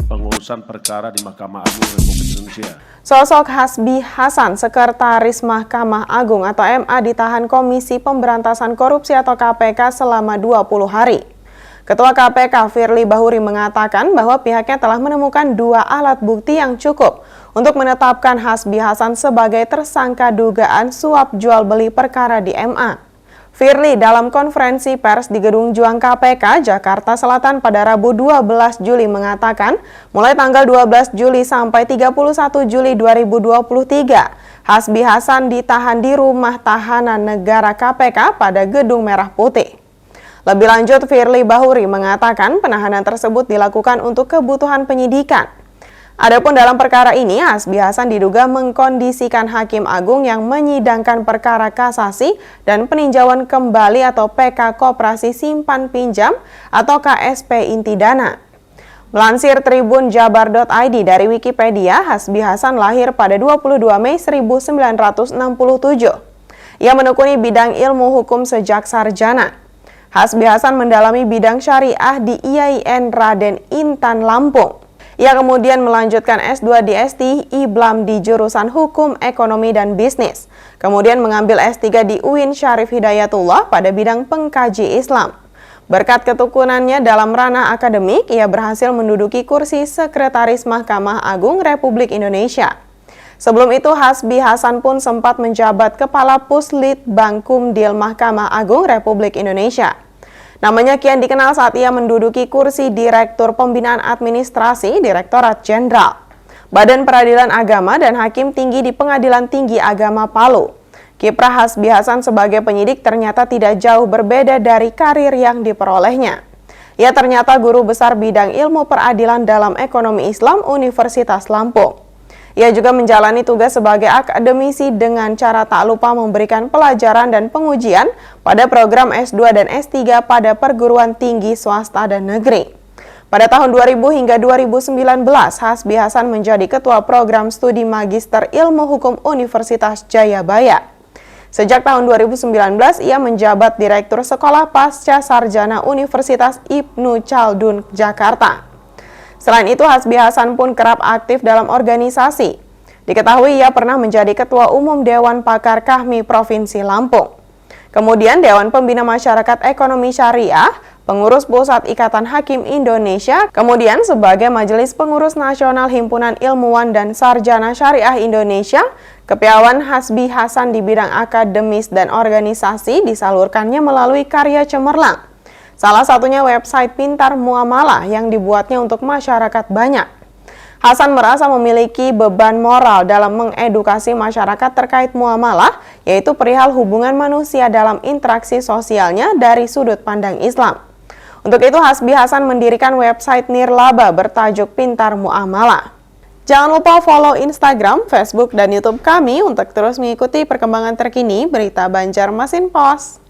pengurusan perkara di Mahkamah Agung Republik Indonesia. Sosok Hasbi Hasan, Sekretaris Mahkamah Agung atau MA ditahan Komisi Pemberantasan Korupsi atau KPK selama 20 hari. Ketua KPK Firly Bahuri mengatakan bahwa pihaknya telah menemukan 2 alat bukti yang cukup untuk menetapkan Hasbi Hasan sebagai tersangka dugaan suap jual beli perkara di MA. Firly dalam konferensi pers di Gedung Juang KPK, Jakarta Selatan pada Rabu 12 Juli mengatakan, mulai tanggal 12 Juli sampai 31 Juli 2023, Hasbi Hasan ditahan di Rumah Tahanan Negara KPK pada Gedung Merah Putih. Lebih lanjut, Firly Bahuri mengatakan penahanan tersebut dilakukan untuk kebutuhan penyidikan. Adapun dalam perkara ini, Hasbi Hasan diduga mengkondisikan Hakim Agung yang menyidangkan perkara kasasi dan peninjauan kembali atau PK Koperasi Simpan Pinjam atau KSP inti dana. Melansir Tribun Jabar.id dari Wikipedia, Hasbi Hasan lahir pada 22 Mei 1967. Ia menekuni bidang ilmu hukum sejak sarjana. Hasbi Hasan mendalami bidang syariah di IAIN Raden Intan Lampung. Ia kemudian melanjutkan S2 di STI IBLAM di jurusan Hukum, Ekonomi, dan Bisnis. Kemudian mengambil S3 di UIN Syarif Hidayatullah pada bidang pengkaji Islam. Berkat ketekunannya dalam ranah akademik, ia berhasil menduduki kursi Sekretaris Mahkamah Agung Republik Indonesia. Sebelum itu, Hasbi Hasan pun sempat menjabat Kepala Puslitbang Kumdil Mahkamah Agung Republik Indonesia. Namanya kian dikenal saat ia menduduki kursi Direktur Pembinaan Administrasi Direktorat Jenderal, Badan Peradilan Agama dan Hakim Tinggi di Pengadilan Tinggi Agama Palu. Kiprah Hasbi Hasan sebagai penyidik ternyata tidak jauh berbeda dari karir yang diperolehnya. Ia ternyata guru besar bidang ilmu peradilan dalam ekonomi Islam Universitas Lampung. Ia juga menjalani tugas sebagai akademisi dengan cara tak lupa memberikan pelajaran dan pengujian pada program S2 dan S3 pada perguruan tinggi swasta dan negeri. Pada tahun 2000 hingga 2019, Hasbi Hasan menjadi Ketua Program Studi Magister Ilmu Hukum Universitas Jayabaya. Sejak tahun 2019, ia menjabat Direktur Sekolah Pasca Sarjana Universitas Ibnu Khaldun, Jakarta. Selain itu, Hasbi Hasan pun kerap aktif dalam organisasi. Diketahui ia pernah menjadi Ketua Umum Dewan Pakar Kahmi Provinsi Lampung. Kemudian Dewan Pembina Masyarakat Ekonomi Syariah, Pengurus Pusat Ikatan Hakim Indonesia, kemudian sebagai Majelis Pengurus Nasional Himpunan Ilmuwan dan Sarjana Syariah Indonesia. Kepiawaian Hasbi Hasan di bidang akademis dan organisasi disalurkannya melalui karya cemerlang. Salah satunya website Pintar Muamalah yang dibuatnya untuk masyarakat banyak. Hasan merasa memiliki beban moral dalam mengedukasi masyarakat terkait muamalah, yaitu perihal hubungan manusia dalam interaksi sosialnya dari sudut pandang Islam. Untuk itu, Hasbi Hasan mendirikan website nirlaba bertajuk Pintar Muamalah. Jangan lupa follow Instagram, Facebook, dan YouTube kami untuk terus mengikuti perkembangan terkini berita Banjarmasin Post.